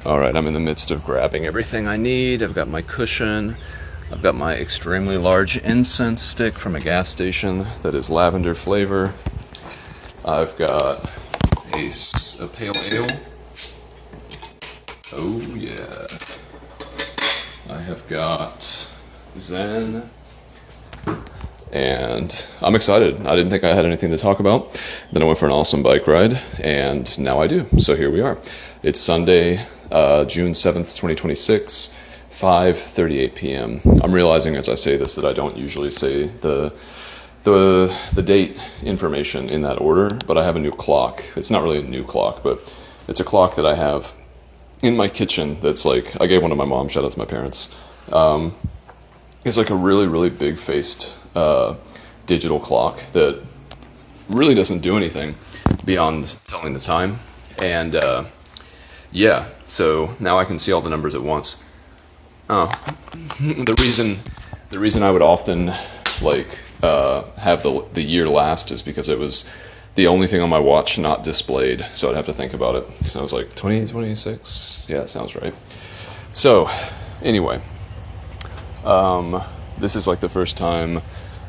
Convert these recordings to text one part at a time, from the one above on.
Alright, I'm in the midst of grabbing everything I need. I've got my cushion. I've got my extremely large incense stick from a gas station that is lavender flavor. I've got a pale ale. Oh yeah. I have got Zen. And I'm excited. I didn't think I had anything to talk about. Then I went for an awesome bike ride, and now I do. So here we are. It's Sunday, June 7th, 2026, 5:38 p.m. I'm realizing as I say this that I don't usually say the date information in that order, but I have a new clock. It's not really a new clock, but it's a clock that I have in my kitchen that's like, I gave one to my mom, shout out to my parents. It's like a really, really big-faced digital clock that really doesn't do anything beyond telling the time. And yeah, so now I can see all the numbers at once. Oh, the reason I would often like have the year last is because it was the only thing on my watch not displayed, so I'd have to think about it. So I was like 2026, yeah, that sounds right. So anyway, this is like the first time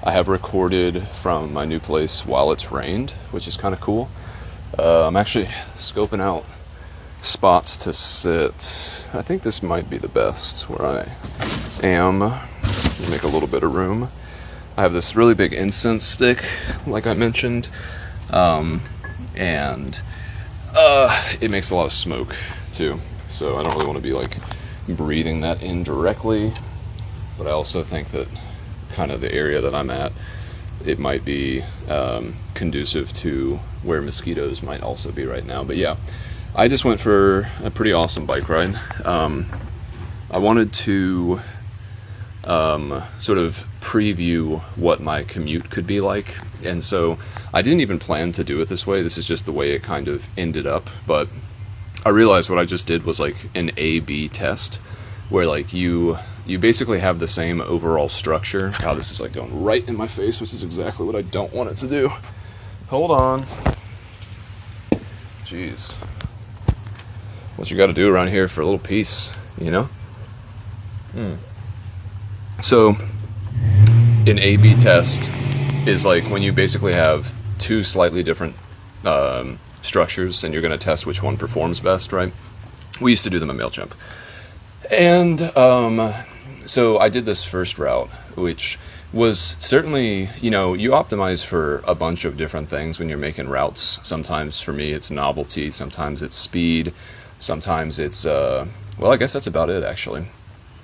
I have recorded from my new place while it's rained, which is kind of cool. I'm actually scoping out spots to sit. I think this might be the best where I am. Make a little bit of room. I have this really big incense stick, like I mentioned, and it makes a lot of smoke too. So I don't really want to be like breathing that in directly, but I also think that kind of the area that I'm at, it might be conducive to where mosquitoes might also be right now. But yeah, I just went for a pretty awesome bike ride. I wanted to sort of preview what my commute could be like, and so I didn't even plan to do it this way. This is just the way it kind of ended up, but I realized what I just did was like an A/B test, where like you basically have the same overall structure. God, this is like going right in my face, which is exactly what I don't want it to do. Hold on. Jeez. What you gotta do around here for a little peace, you know? So, an A/B test is like when you basically have two slightly different structures and you're gonna test which one performs best, right? We used to do them in MailChimp. And so I did this first route, which was certainly, you optimize for a bunch of different things when you're making routes. Sometimes for me it's novelty, sometimes it's speed, sometimes it's, well, I guess that's about it actually.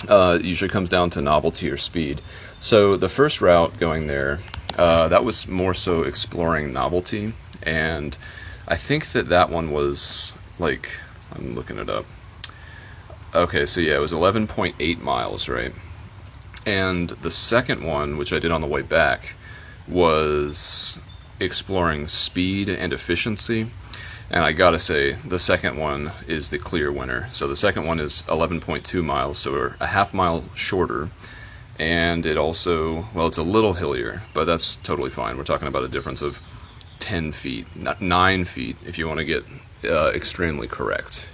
It usually comes down to novelty or speed. So the first route going there, that was more so exploring novelty, and I think that one was like, I'm looking it up. Okay, so yeah, it was 11.8 miles, right? And the second one, which I did on the way back, was exploring speed and efficiency. And I gotta say, the second one is the clear winner. So the second one is 11.2 miles, so we're a half mile shorter. And it also, well, it's a little hillier, but that's totally fine. We're talking about a difference of 10 feet, not 9 feet, if you want to get extremely correct,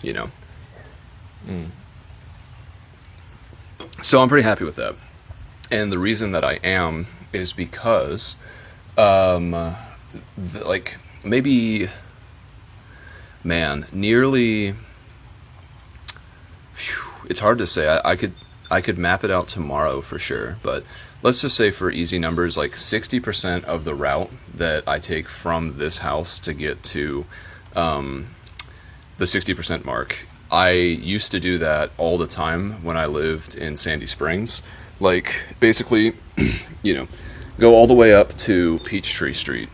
So I'm pretty happy with that. And the reason that I am is because, nearly, it's hard to say. I could map it out tomorrow for sure, but let's just say for easy numbers, like 60% of the route that I take from this house to get to the 60% mark, I used to do that all the time when I lived in Sandy Springs. Like, basically, go all the way up to Peachtree Street,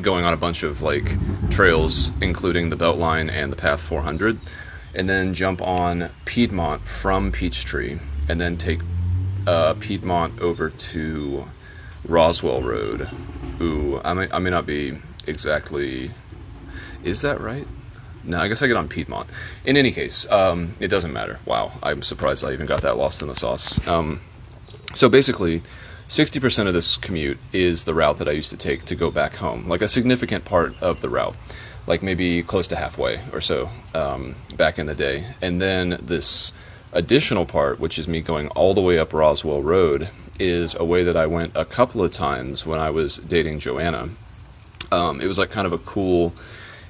going on a bunch of, like, trails, including the Beltline and the Path 400, and then jump on Piedmont from Peachtree, and then take Piedmont over to Roswell Road. Ooh, I may not be exactly... Is that right? No, I guess I get on Piedmont. In any case, it doesn't matter. Wow, I'm surprised I even got that lost in the sauce. So basically, 60% of this commute is the route that I used to take to go back home, like a significant part of the route. like maybe close to halfway or so back in the day. And then this additional part, which is me going all the way up Roswell Road, is a way that I went a couple of times when I was dating Joanna. It was like kind of a cool,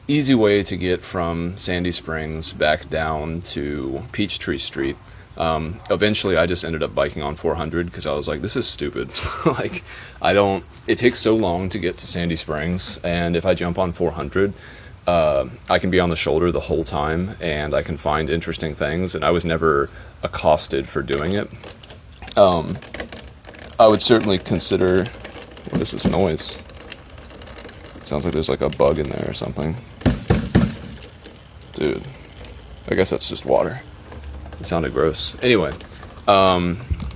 easy way to get from Sandy Springs back down to Peachtree Street. Eventually I just ended up biking on 400 because I was like, this is stupid. Like, it takes so long to get to Sandy Springs, and if I jump on 400, I can be on the shoulder the whole time, and I can find interesting things, and I was never accosted for doing it. I would certainly consider... What is this noise? It sounds like there's like a bug in there or something. Dude, I guess that's just water. It sounded gross. Anyway,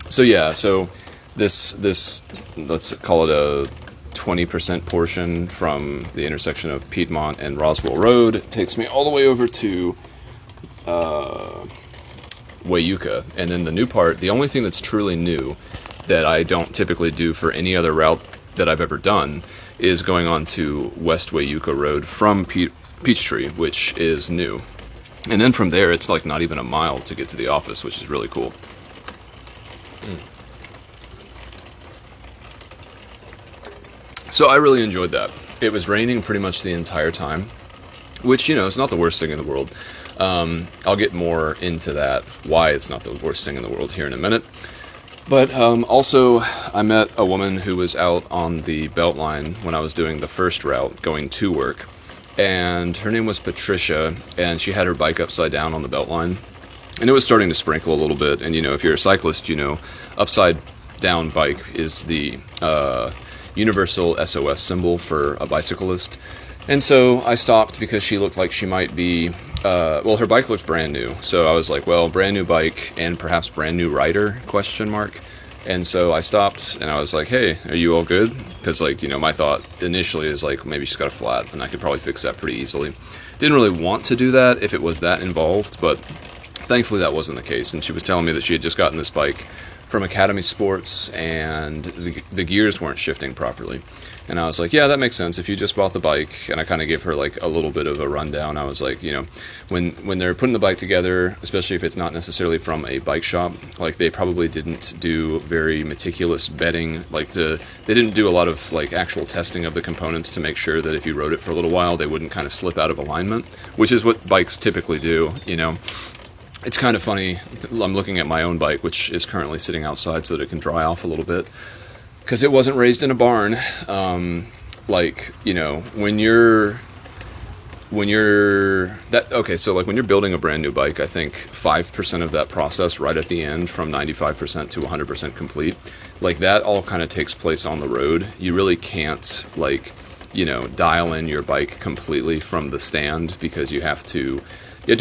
so this let's call it a 20% portion from the intersection of Piedmont and Roswell Road takes me all the way over to Wayuka. And then the new part, the only thing that's truly new that I don't typically do for any other route that I've ever done, is going on to West Wayuka Road from Peachtree, which is new. And then from there, it's like not even a mile to get to the office, which is really cool. So I really enjoyed that. It was raining pretty much the entire time, which, is not the worst thing in the world. I'll get more into that, why it's not the worst thing in the world, here in a minute. But also, I met a woman who was out on the Beltline when I was doing the first route, going to work. And her name was Patricia, and she had her bike upside down on the Beltline. And it was starting to sprinkle a little bit, and if you're a cyclist, upside down bike is the universal SOS symbol for a bicyclist. And so I stopped because she looked like she might be, her bike looked brand new. So I was like, well, brand new bike and perhaps brand new rider, ? And so I stopped and I was like, hey, are you all good? Because my thought initially is like, maybe she's got a flat and I could probably fix that pretty easily. Didn't really want to do that if it was that involved, but thankfully that wasn't the case. And she was telling me that she had just gotten this bike from Academy Sports and the gears weren't shifting properly. And I was like, yeah, that makes sense if you just bought the bike. And I kind of gave her like a little bit of a rundown. I was like, when they're putting the bike together, especially if it's not necessarily from a bike shop, like they probably didn't do very meticulous bedding. Like they didn't do a lot of like actual testing of the components to make sure that if you rode it for a little while, they wouldn't kind of slip out of alignment, which is what bikes typically do, It's kind of funny. I'm looking at my own bike, which is currently sitting outside so that it can dry off a little bit. Because it wasn't raised in a barn. When you're building a brand new bike, I think 5% of that process right at the end, from 95% to 100% complete, like that all kind of takes place on the road. You really can't dial in your bike completely from the stand, because you have to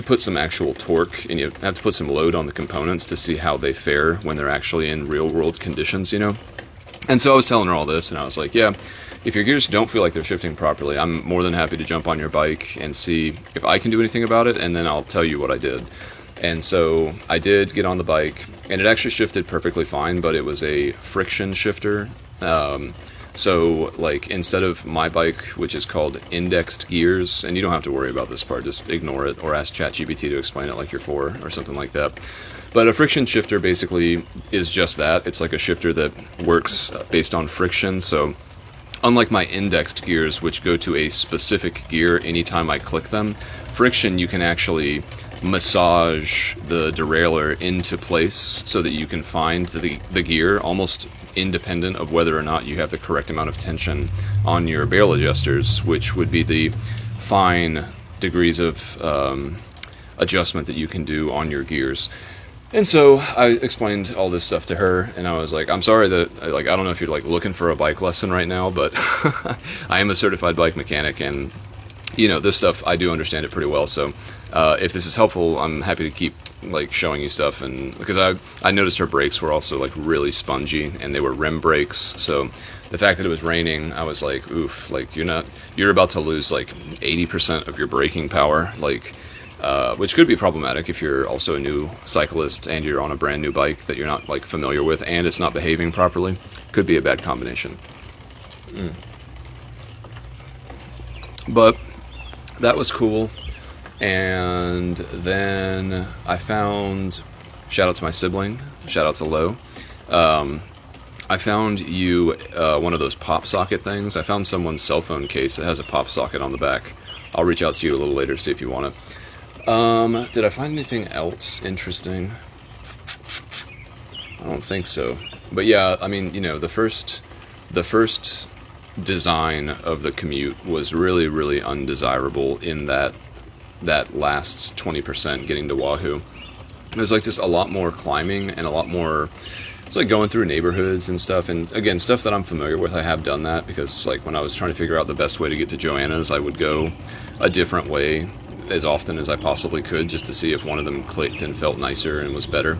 put some actual torque and you have to put some load on the components to see how they fare when they're actually in real world conditions, And so I was telling her all this, and I was like, yeah, if your gears don't feel like they're shifting properly, I'm more than happy to jump on your bike and see if I can do anything about it, and then I'll tell you what I did. And so I did get on the bike, and it actually shifted perfectly fine, but it was a friction shifter. So, instead of my bike, which is called indexed gears, and you don't have to worry about this part, just ignore it, or ask ChatGPT to explain it like you're 4 or something like that. But a friction shifter basically is just that. It's like a shifter that works based on friction. So unlike my indexed gears, which go to a specific gear anytime I click them, friction, you can actually massage the derailleur into place so that you can find the gear almost independent of whether or not you have the correct amount of tension on your barrel adjusters, which would be the fine degrees of adjustment that you can do on your gears. And so I explained all this stuff to her, and I was like, I'm sorry that, I don't know if you're looking for a bike lesson right now, but I am a certified bike mechanic, and this stuff, I do understand it pretty well. So if this is helpful, I'm happy to keep showing you stuff. And because I noticed her brakes were also really spongy, and they were rim brakes. So the fact that it was raining, I was like, oof, you're about to lose 80% of your braking power, which could be problematic if you're also a new cyclist and you're on a brand new bike that you're not familiar with, and it's not behaving properly. Could be a bad combination. But that was cool. And then I found, shout out to my sibling, shout out to Lo. I found you one of those pop socket things. I found someone's cell phone case that has a pop socket on the back. I'll reach out to you a little later to see if you want it. Did I find anything else interesting? I don't think so. But yeah, I mean, the first design of the Commute was really, really undesirable in that last 20% getting to Wahoo. It was like just a lot more climbing and a lot more. It's like going through neighborhoods and stuff, and again, stuff that I'm familiar with. I have done that because, like, when I was trying to figure out the best way to get to Joanna's, I would go a different way as often as I possibly could just to see if one of them clicked and felt nicer and was better.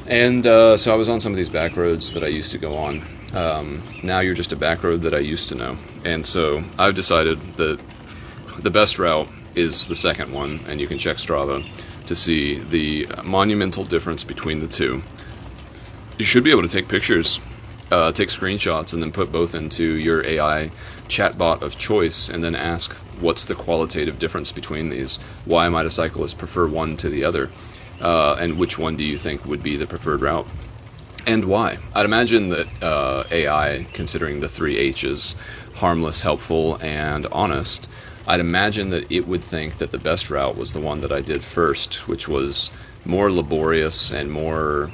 And so I was on some of these back roads that I used to go on. Now you're just a back road that I used to know. And so I've decided that the best route is the second one, and you can check Strava to see the monumental difference between the two. You should be able to take pictures, take screenshots, and then put both into your AI chatbot of choice, and then ask, what's the qualitative difference between these? Why might a cyclist prefer one to the other? And which one do you think would be the preferred route? And why? I'd imagine that AI, considering the 3 H's, harmless, helpful, and honest, I'd imagine that it would think that the best route was the one that I did first, which was more laborious and more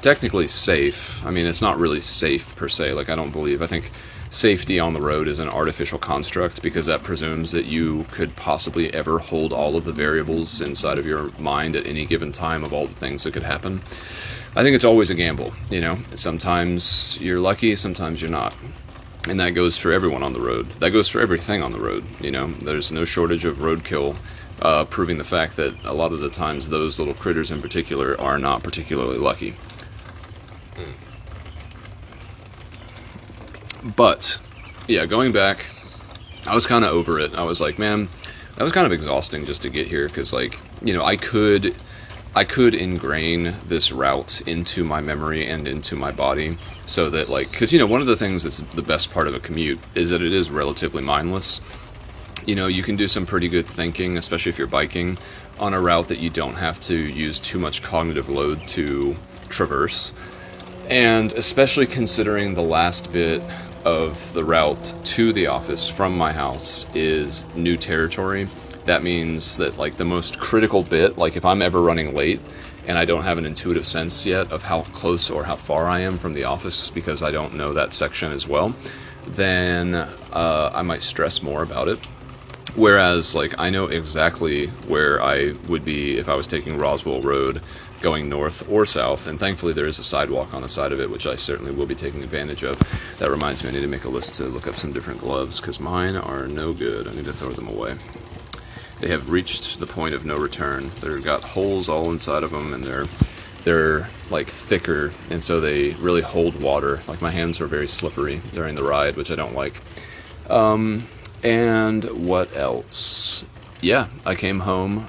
technically safe. I mean, it's not really safe per se. Like, I think safety on the road is an artificial construct because that presumes that you could possibly ever hold all of the variables inside of your mind at any given time of all the things that could happen. I think it's always a gamble, Sometimes you're lucky, sometimes you're not. And that goes for everyone on the road. That goes for everything on the road, There's no shortage of roadkill, proving the fact that a lot of the times those little critters in particular are not particularly lucky. But, yeah, going back, I was kind of over it. I was like, man, that was kind of exhausting just to get here, because, I could ingrain this route into my memory and into my body so that, because, one of the things that's the best part of a commute is that it is relatively mindless. You can do some pretty good thinking, especially if you're biking, on a route that you don't have to use too much cognitive load to traverse. And especially considering the last bit of the route to the office from my house is new territory. That means that, the most critical bit, if I'm ever running late and I don't have an intuitive sense yet of how close or how far I am from the office because I don't know that section as well, then I might stress more about it. Whereas, I know exactly where I would be if I was taking Roswell Road going north or south, and thankfully there is a sidewalk on the side of it, which I certainly will be taking advantage of. That reminds me, I need to make a list to look up some different gloves, because mine are no good. I need to throw them away. They have reached the point of no return. They've got holes all inside of them, and they're thicker, and so they really hold water. My hands were very slippery during the ride, which I don't like. And what else? Yeah, I came home,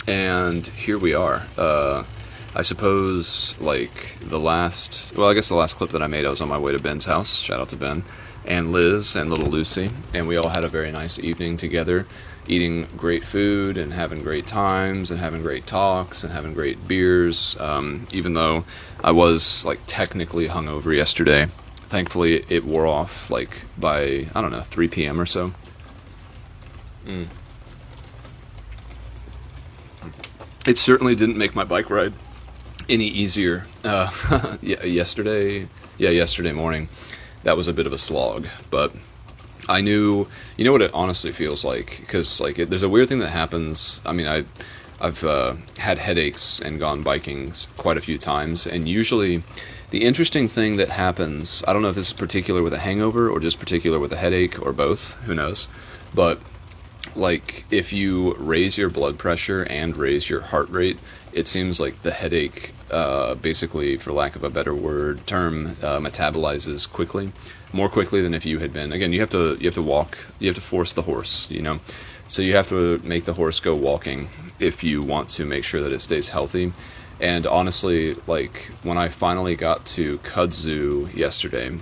and here we are. I suppose, the last clip that I made, I was on my way to Ben's house. Shout out to Ben, and Liz, and little Lucy, and we all had a very nice evening together, eating great food, and having great times, and having great talks, and having great beers, even though I was, technically hungover yesterday. Thankfully, it wore off, by, 3 p.m. or so. It certainly didn't make my bike ride any easier. Yesterday morning, that was a bit of a slog, but I knew, what it honestly feels like, because, there's a weird thing that happens. I mean, I've had headaches and gone biking quite a few times, and usually the interesting thing that happens, I don't know if this is particular with a hangover or just particular with a headache or both, who knows, but if you raise your blood pressure and raise your heart rate, it seems like the headache, basically, for lack of a better term, metabolizes more quickly than if you had been. Again, you have to walk, you have to force the horse, so you have to make the horse go walking if you want to make sure that it stays healthy. And honestly, when I finally got to Kudzu yesterday,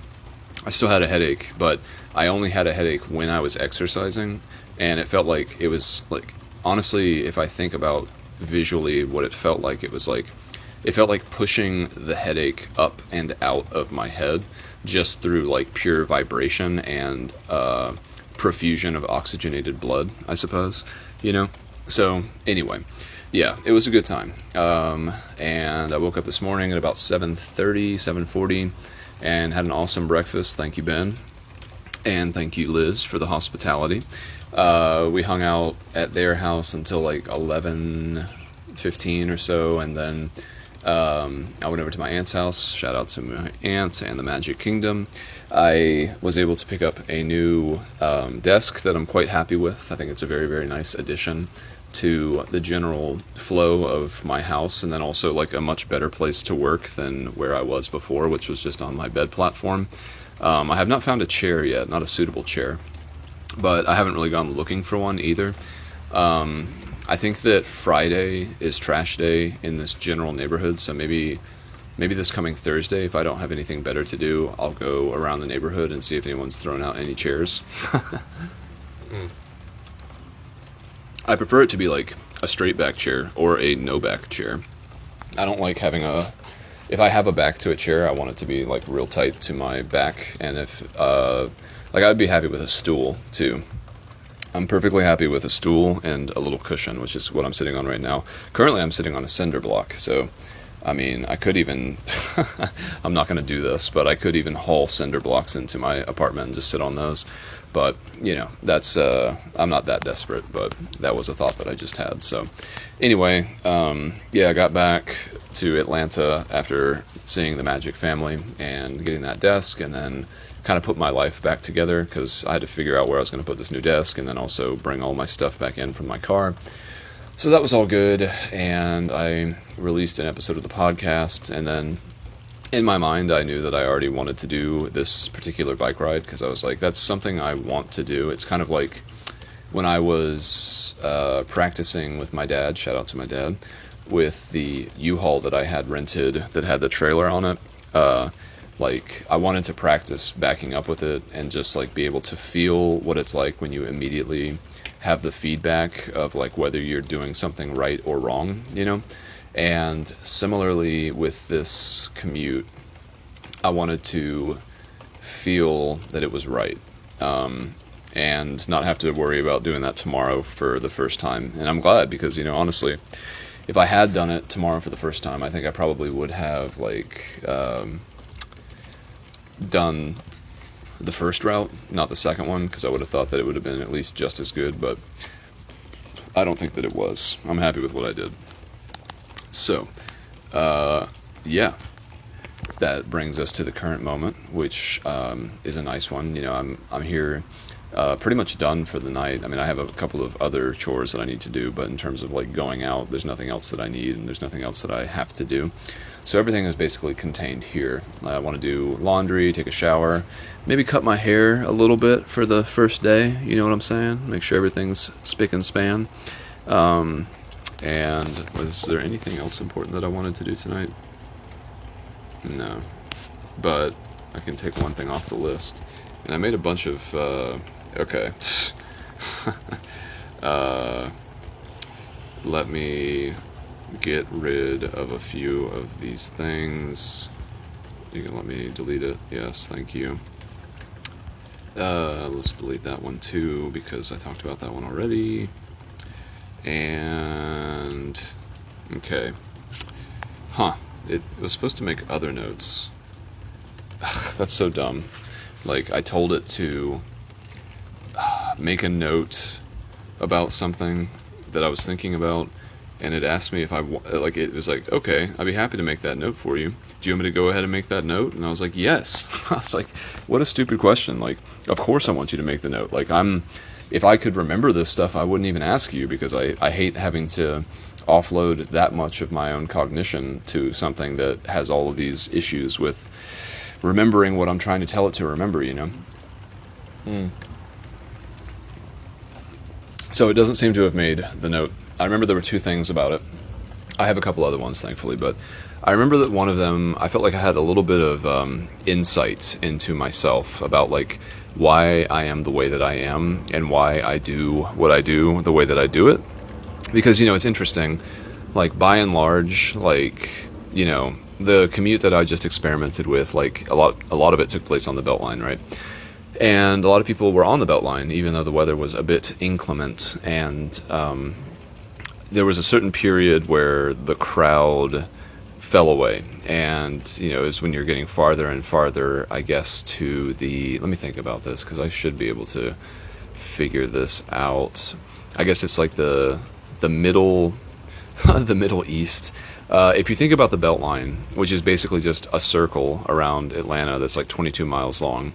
I still had a headache, but I only had a headache when I was exercising, and it felt like it was like, honestly, if I think about visually what it felt like, it felt like pushing the headache up and out of my head just through like pure vibration and profusion of oxygenated blood, I suppose, you know? So anyway, yeah, it was a good time. And I woke up this morning at about 7:40 and had an awesome breakfast. Thank you, Ben. And thank you, Liz, for the hospitality. We hung out at their house until like 11:15 or so, and then I went over to my aunt's house. Shout out to my aunt and the Magic Kingdom. I was able to pick up a new desk that I'm quite happy with. I think it's a very, very nice addition to the general flow of my house, and then also like a much better place to work than where I was before, which was just on my bed platform. I have not found a chair yet, not a suitable chair, but I haven't really gone looking for one either. I think that Friday is trash day in this general neighborhood, so maybe this coming Thursday, if I don't have anything better to do, I'll go around the neighborhood and see if anyone's thrown out any chairs. I prefer it to be like a straight back chair or a no back chair. I don't like having if I have a back to a chair, I want it to be like real tight to my back, and if like I'd be happy with a stool too. I'm perfectly happy with a stool and a little cushion, which is what I'm sitting on right now. Currently I'm sitting on a cinder block, so I mean, I could even I'm not going to do this, but I could even haul cinder blocks into my apartment and just sit on those. But, you know, that's I'm not that desperate, but that was a thought that I just had. So anyway, yeah, I got back to Atlanta after seeing the Magic family and getting that desk, and then kind of put my life back together because I had to figure out where I was going to put this new desk, and then also bring all my stuff back in from my car. So that was all good, and I released an episode of the podcast, and then in my mind I knew that I already wanted to do this particular bike ride because I was like, that's something I want to do. It's kind of like when I was practicing with my dad, shout out to my dad, with the U-Haul that I had rented that had the trailer on it. Like, I wanted to practice backing up with it and just like be able to feel what it's like when you immediately have the feedback of like whether you're doing something right or wrong, you know? And similarly with this Commute, I wanted to feel that it was right, and not have to worry about doing that tomorrow for the first time. And I'm glad because, you know, honestly, if I had done it tomorrow for the first time, I think I probably would have like done the first route, not the second one, because I would have thought that it would have been at least just as good, but I don't think that it was. I'm happy with what I did. So, yeah, that brings us to the current moment, which is a nice one. You know, I'm here pretty much done for the night. I mean, I have a couple of other chores that I need to do, but in terms of like going out, there's nothing else that I need, and there's nothing else that I have to do. So everything is basically contained here. I want to do laundry, take a shower, maybe cut my hair a little bit for the first day, you know what I'm saying? Make sure everything's spick and span. And was there anything else important that I wanted to do tonight? No. But I can take one thing off the list. And I made a bunch of, okay. Let me get rid of a few of these things. You can let me delete it. Yes, thank you. Let's delete that one too, because I talked about that one already. And okay. It was supposed to make other notes. That's so dumb. Like, I told it to make a note about something that I was thinking about, and it asked me if it was like, okay, I'd be happy to make that note for you. Do you want me to go ahead and make that note? And I was like, yes. I was like, what a stupid question. Like, of course I want you to make the note. Like, if I could remember this stuff, I wouldn't even ask you, because I hate having to offload that much of my own cognition to something that has all of these issues with remembering what I'm trying to tell it to remember, you know? So it doesn't seem to have made the note. I remember there were two things about it. I have a couple other ones, thankfully, but I remember that one of them, I felt like I had a little bit of insight into myself about like why I am the way that I am and why I do what I do the way that I do it. Because, it's interesting, like by and large, like, the commute that I just experimented with, like a lot of it took place on the Beltline, right? And a lot of people were on the Beltline, even though the weather was a bit inclement, and there was a certain period where the crowd fell away, and it was when you're getting farther and farther, I guess, to the, let me think about this because I should be able to figure this out. I guess it's like the middle the Middle East. If you think about the Beltline, which is basically just a circle around Atlanta that's like 22 miles long,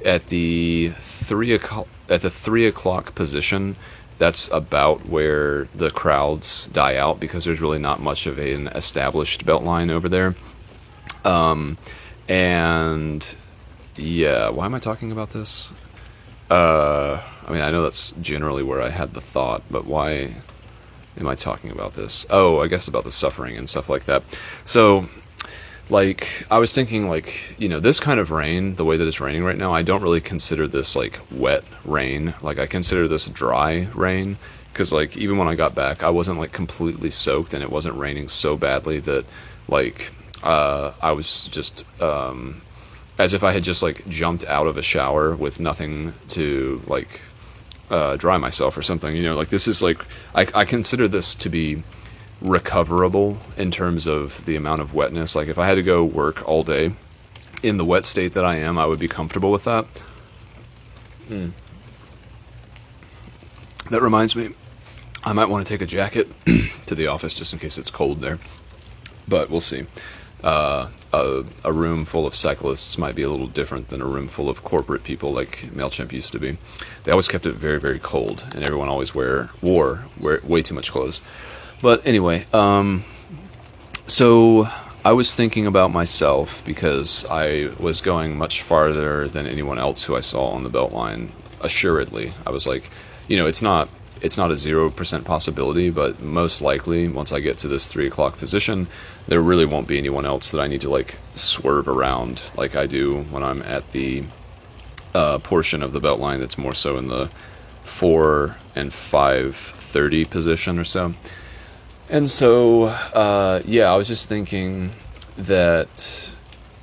at the 3 o'clock position, that's about where the crowds die out because there's really not much of an established Beltline over there. And yeah, why am I talking about this? I mean, I know that's generally where I had the thought, but why am I talking about this? Oh, I guess about the suffering and stuff like that. So, like, I was thinking, like, this kind of rain, the way that it's raining right now, I don't really consider this, like, wet rain. Like, I consider this dry rain. Because, like, even when I got back, I wasn't, like, completely soaked, and it wasn't raining so badly that, like, I was just, as if I had just, like, jumped out of a shower with nothing to, like, dry myself or something. Like, this is, like, I consider this to be recoverable in terms of the amount of wetness. Like, if I had to go work all day in the wet state that I am, I would be comfortable with that. That reminds me, I might want to take a jacket to the office just in case it's cold there, but we'll see. A room full of cyclists might be a little different than a room full of corporate people like MailChimp used to be. They always kept it very, very cold, and everyone always wore way too much clothes. But anyway, so I was thinking about myself because I was going much farther than anyone else who I saw on the Beltline, assuredly. I was like, it's not a 0% possibility, but most likely, once I get to this 3 o'clock position, there really won't be anyone else that I need to, like, swerve around like I do when I'm at the portion of the Beltline that's more so in the 4 and 5:30 position or so. And so, I was just thinking that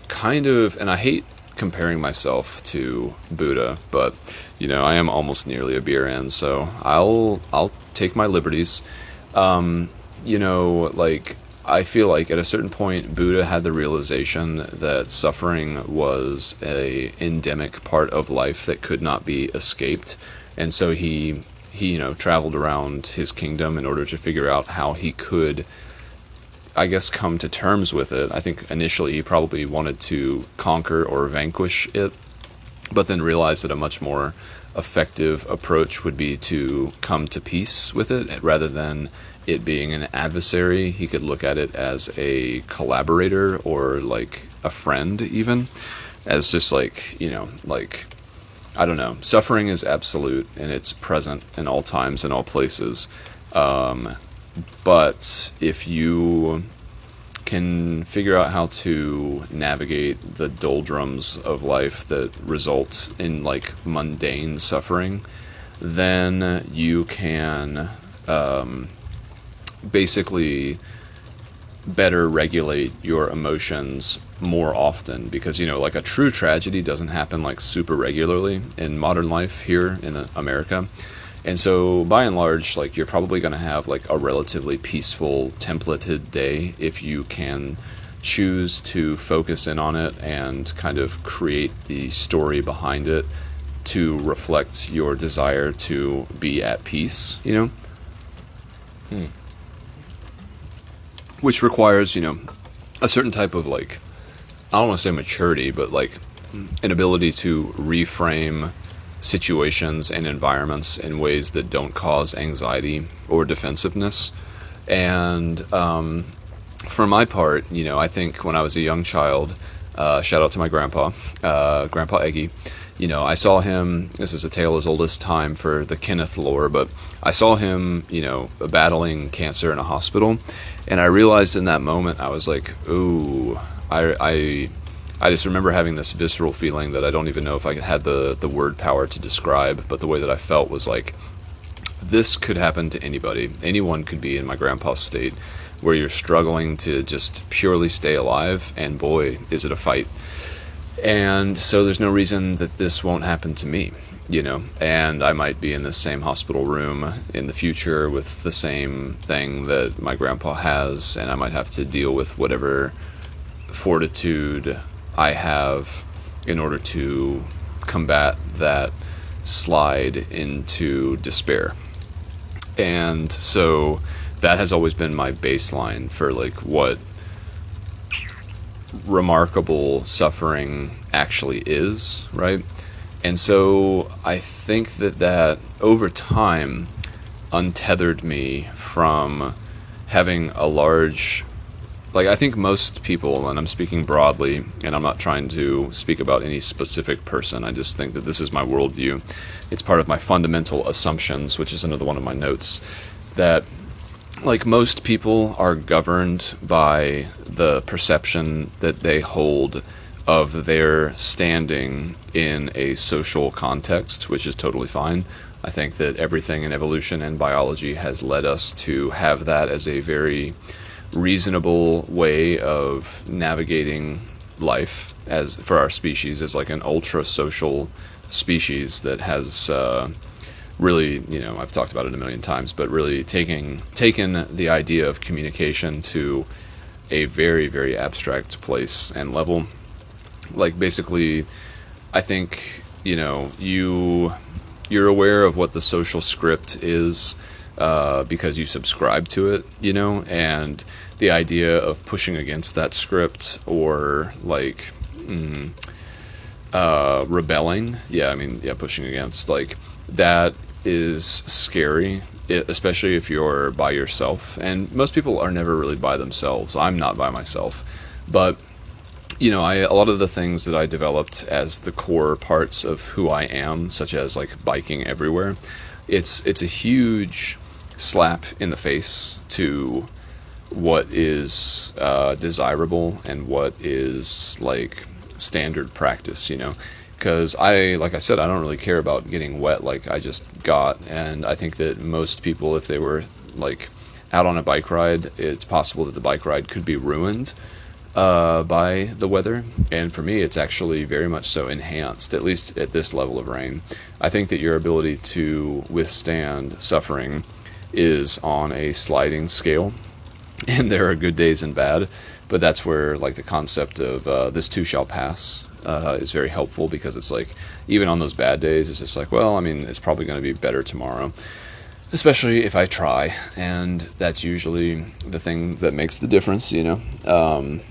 kind of, and I hate comparing myself to Buddha, but, I am almost nearly a beer in, so I'll take my liberties. Like, I feel like at a certain point, Buddha had the realization that suffering was a endemic part of life that could not be escaped, and so he traveled around his kingdom in order to figure out how he could, I guess, come to terms with it. I think initially he probably wanted to conquer or vanquish it, but then realized that a much more effective approach would be to come to peace with it rather than it being an adversary. He could look at it as a collaborator or like a friend, even as just like, like, I don't know. Suffering is absolute and it's present in all times and all places. But if you can figure out how to navigate the doldrums of life that result in like mundane suffering, then you can basically better regulate your emotions more often, because like a true tragedy doesn't happen like super regularly in modern life here in America. And so by and large, like, you're probably going to have like a relatively peaceful templated day if you can choose to focus in on it and kind of create the story behind it to reflect your desire to be at peace, Which requires, a certain type of, like, I don't want to say maturity, but like an ability to reframe situations and environments in ways that don't cause anxiety or defensiveness. And for my part, I think when I was a young child, shout out to my grandpa, Grandpa Aggie, I saw him, this is a tale as old as time for the Kenneth lore, but I saw him, battling cancer in a hospital, and I realized in that moment, I was like, ooh, I just remember having this visceral feeling that I don't even know if I had the word power to describe, but the way that I felt was like, this could happen to anybody. Anyone could be in my grandpa's state, where you're struggling to just purely stay alive, and boy, is it a fight. And so there's no reason that this won't happen to me, and I might be in the same hospital room in the future with the same thing that my grandpa has, and I might have to deal with whatever fortitude I have in order to combat that slide into despair. And so that has always been my baseline for like what remarkable suffering actually is, right? And so I think that over time untethered me from having a large, like, I think most people, and I'm speaking broadly, and I'm not trying to speak about any specific person, I just think that this is my worldview. It's part of my fundamental assumptions, which is another one of my notes, that like most people are governed by the perception that they hold of their standing in a social context, which is totally fine. I think that everything in evolution and biology has led us to have that as a very reasonable way of navigating life as for our species, as like an ultra social species that has really, I've talked about it a million times, but really taken the idea of communication to a very, very abstract place and level. Like, basically, I think, you're aware of what the social script is because you subscribe to it, and the idea of pushing against that script or like rebelling, pushing against, like, that is scary, especially if you're by yourself. And most people are never really by themselves. I'm not by myself, but a lot of the things that I developed as the core parts of who I am, such as like biking everywhere, it's a huge slap in the face to what is desirable and what is like standard practice, because like I said, I don't really care about getting wet like I just got. And I think that most people, if they were like out on a bike ride, it's possible that the bike ride could be ruined by the weather. And for me, it's actually very much so enhanced, at least at this level of rain. I think that your ability to withstand suffering is on a sliding scale, and there are good days and bad, but that's where like the concept of this too shall pass is very helpful, because it's like, even on those bad days, it's just like, well, I mean, it's probably going to be better tomorrow, especially if I try. And that's usually the thing that makes the difference, I'm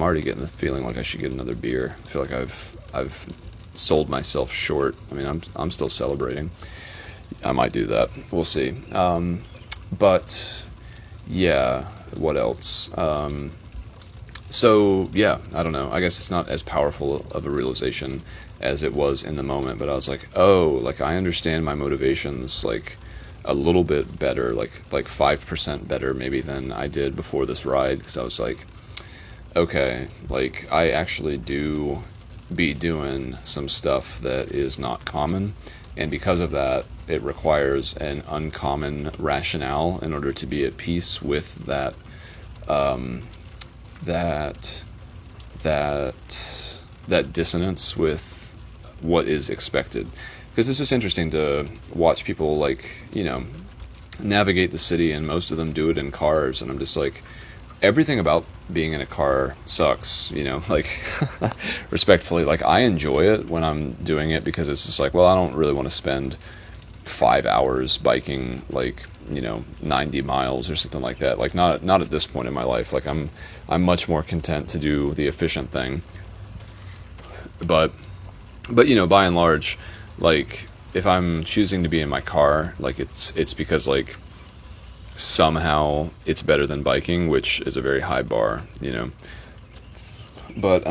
already getting the feeling like I should get another beer. I feel like I've sold myself short. I mean, I'm still celebrating. I might do that. We'll see. But yeah, what else? So yeah, I don't know. I guess it's not as powerful of a realization as it was in the moment, but I was like, oh, like I understand my motivations like a little bit better, like 5% better maybe than I did before this ride, because I was like, okay, like I actually do be doing some stuff that is not common, and because of that, it requires an uncommon rationale in order to be at peace with that that dissonance with what is expected. Because it's just interesting to watch people like, navigate the city, and most of them do it in cars, and I'm just like, everything about being in a car sucks, like respectfully. Like, I enjoy it when I'm doing it, because it's just like, well, I don't really want to spend 5 hours biking like 90 miles or something like that. Like, not at this point in my life. Like, I'm much more content to do the efficient thing. But by and large, like, if I'm choosing to be in my car, like it's because like somehow it's better than biking, which is a very high bar, But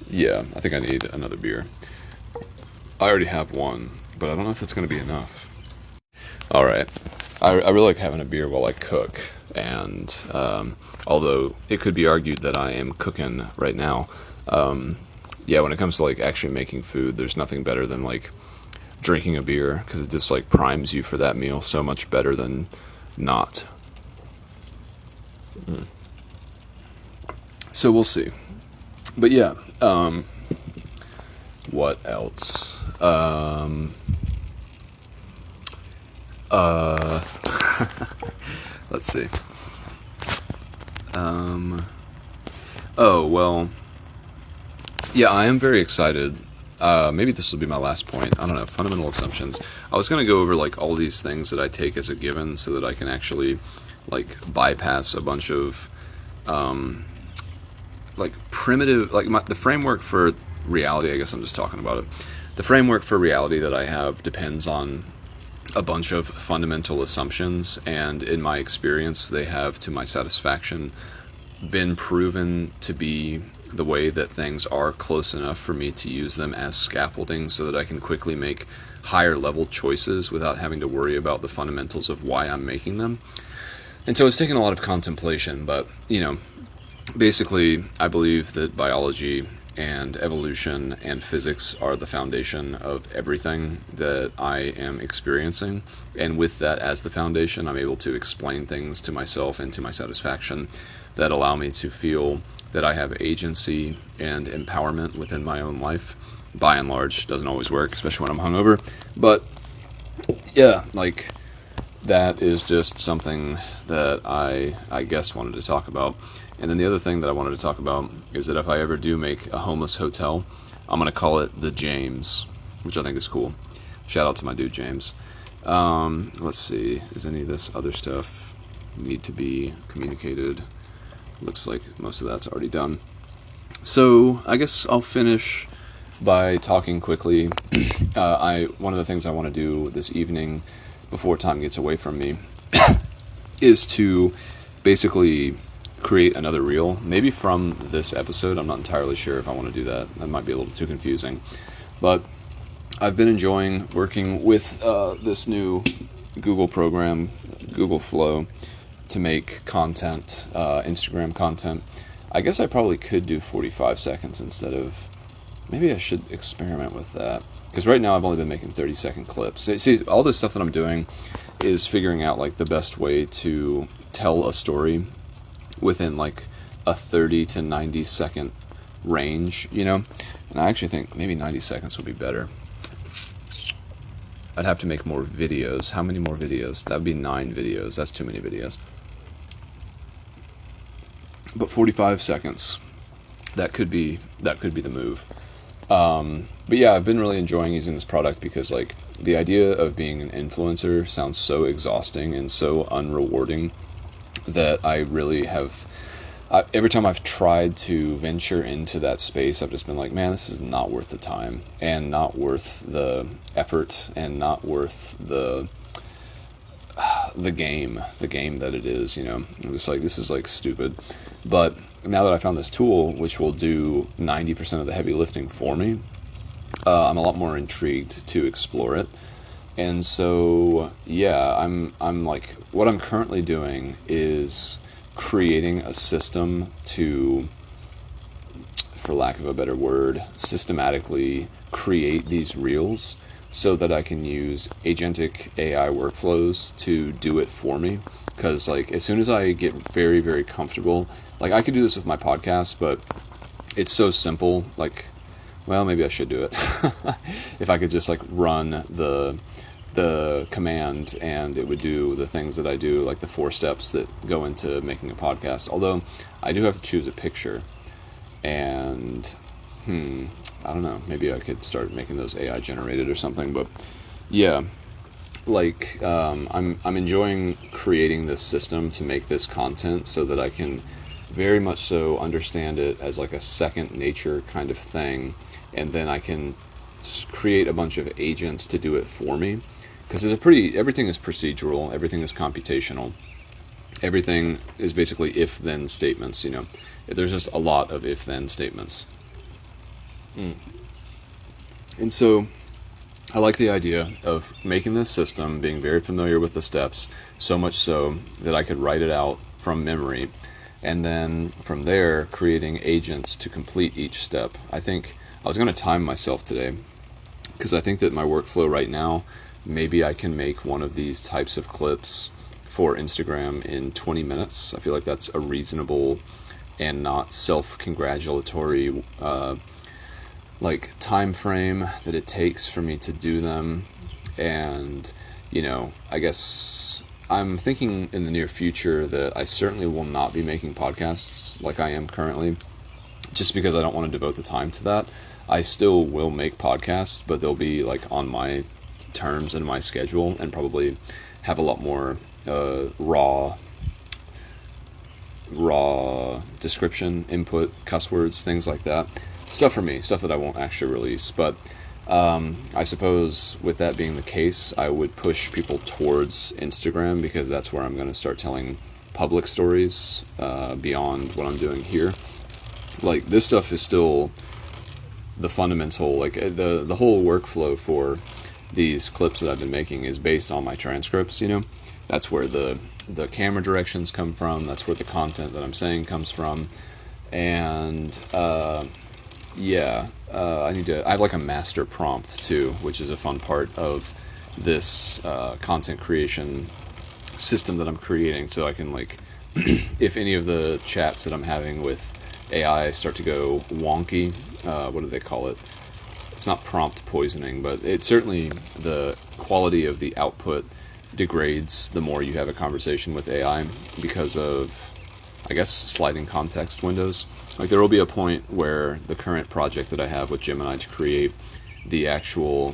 yeah, I think I need another beer. I already have one, but I don't know if it's going to be enough. All right. I really like having a beer while I cook, and although it could be argued that I am cooking right now, yeah, when it comes to like actually making food, there's nothing better than like drinking a beer, because it just like primes you for that meal so much better than not. So we'll see. But yeah, what else? Let's see. Oh, well, yeah, I am very excited. Maybe this will be my last point. I don't know, fundamental assumptions. I was going to go over like all these things that I take as a given so that I can actually like bypass a bunch of like primitive, like the framework for reality. I guess I'm just talking about it. The framework for reality that I have depends on a bunch of fundamental assumptions, and in my experience, they have, to my satisfaction, been proven to be the way that things are close enough for me to use them as scaffolding so that I can quickly make higher level choices without having to worry about the fundamentals of why I'm making them. And so it's taken a lot of contemplation, but, you know, basically I believe that biology and evolution and physics are the foundation of everything that I am experiencing. And with that as the foundation, I'm able to explain things to myself and to my satisfaction that allow me to feel that I have agency and empowerment within my own life. By and large, doesn't always work, especially when I'm hungover. But yeah, like that is just something that I guess wanted to talk about. And then the other thing that I wanted to talk about is that if I ever do make a homeless hotel, I'm going to call it the James, which I think is cool. Shout out to my dude James. Let's see, is any of this other stuff need to be communicated? Looks like most of that's already done. So I guess I'll finish by talking quickly. One of the things I want to do this evening before time gets away from me is to basically create another reel, maybe from this episode. I'm not entirely sure if I want to do that. That might be a little too confusing. But I've been enjoying working with this new Google program, Google Flow, to make content, Instagram content. I guess I probably could do 45 seconds instead of... Maybe I should experiment with that. Because right now I've only been making 30-second clips. See, all this stuff that I'm doing is figuring out like the best way to tell a story within like a 30 to 90 second range, you know? And I actually think maybe 90 seconds would be better. I'd have to make more videos. How many more videos? That would be 9 videos. That's too many videos. But 45 seconds, that could be the move. But yeah, I've been really enjoying using this product because like the idea of being an influencer sounds so exhausting and so unrewarding that I really have, every time I've tried to venture into that space, I've just been like, man, this is not worth the time and not worth the effort and not worth the game that it is, you know. I'm just like, this is like stupid. But now that I found this tool, which will do 90% of the heavy lifting for me, I'm a lot more intrigued to explore it. And so, yeah, I'm like, what I'm currently doing is creating a system to, for lack of a better word, systematically create these reels so that I can use agentic AI workflows to do it for me. Because like as soon as I get very, very comfortable, like I could do this with my podcast, but it's so simple. Like, well, maybe I should do it. If I could just like run the command and it would do the things that I do, like the 4 steps that go into making a podcast. Although I do have to choose a picture, and I don't know, maybe I could start making those AI generated or something. But yeah, like I'm enjoying creating this system to make this content so that I can very much so understand it as like a second nature kind of thing, and then I can create a bunch of agents to do it for me. Because everything is procedural, everything is computational, everything is basically if-then statements, you know. There's just a lot of if-then statements. And so I like the idea of making this system, being very familiar with the steps, so much so that I could write it out from memory, and then from there creating agents to complete each step. I think I was going to time myself today, because I think that my workflow right now, maybe I can make one of these types of clips for Instagram in 20 minutes. I feel like that's a reasonable and not self-congratulatory like time frame that it takes for me to do them. And I guess I'm thinking in the near future that I certainly will not be making podcasts like I am currently, just because I don't want to devote the time to that. I still will make podcasts, but they'll be like on my terms and my schedule, and probably have a lot more raw description, input, cuss words, things like that. Stuff for me, stuff that I won't actually release. But I suppose with that being the case, I would push people towards Instagram, because that's where I'm going to start telling public stories beyond what I'm doing here. Like, this stuff is still the fundamental, like the whole workflow for these clips that I've been making is based on my transcripts. That's where the camera directions come from, that's where the content that I'm saying comes from. And I have like a master prompt too, which is a fun part of this content creation system that I'm creating. So I can, like, if any of the chats that I'm having with AI start to go wonky, what do they call it? It's not prompt poisoning, but it's certainly the quality of the output degrades the more you have a conversation with AI, because of, I guess, sliding context windows. Like, there will be a point where the current project that I have with Gemini to create the actual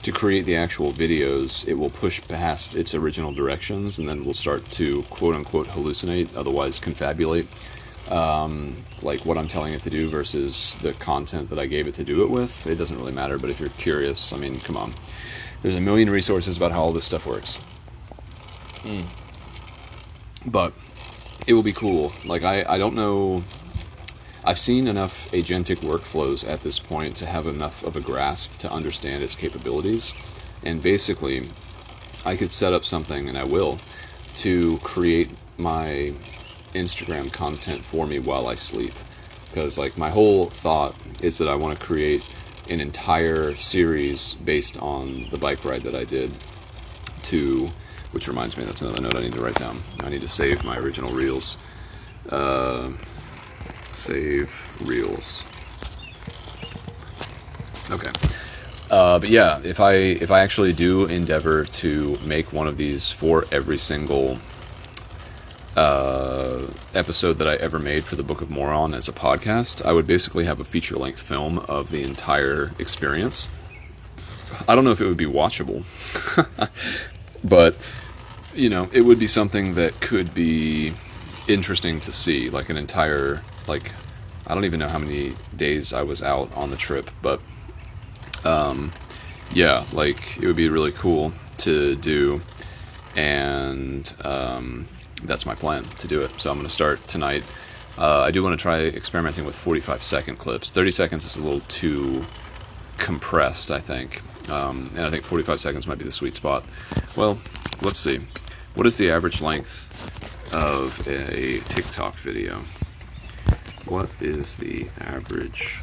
videos, it will push past its original directions, and then will start to quote-unquote hallucinate, otherwise confabulate, like what I'm telling it to do versus the content that I gave it to do it with. It doesn't really matter, but if you're curious, I mean, come on. There's a million resources about how all this stuff works. But it will be cool. Like, I don't know. I've seen enough agentic workflows at this point to have enough of a grasp to understand its capabilities. And basically, I could set up something, and I will, to create my Instagram content for me while I sleep. Because, like, my whole thought is that I want to create an entire series based on the bike ride that I did which reminds me, that's another note I need to write down. I need to save my original reels. Save reels. Okay. But yeah, if I actually do endeavor to make one of these for every single episode that I ever made for the Book of Moron as a podcast, I would basically have a feature-length film of the entire experience. I don't know if it would be watchable, but it would be something that could be interesting to see, like an entire, like, I don't even know how many days I was out on the trip, but yeah, like, it would be really cool to do, and that's my plan to do it. So I'm going to start tonight. I do want to try experimenting with 45-second clips. 30 seconds is a little too compressed, I think. And I think 45 seconds might be the sweet spot. Well, let's see. What is the average length of a TikTok video? What is the average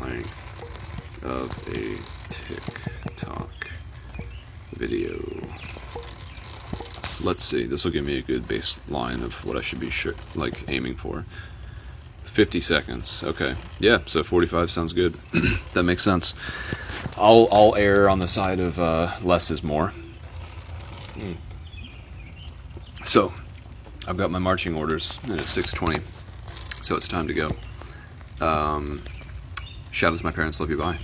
length of a TikTok video? Let's see. This will give me a good baseline of what I should be aiming for. 50 seconds. Okay. Yeah, so 45 sounds good. That makes sense. I'll err on the side of less is more. So, I've got my marching orders, and it's 6:20, so it's time to go. Shout out to my parents. Love you. Bye.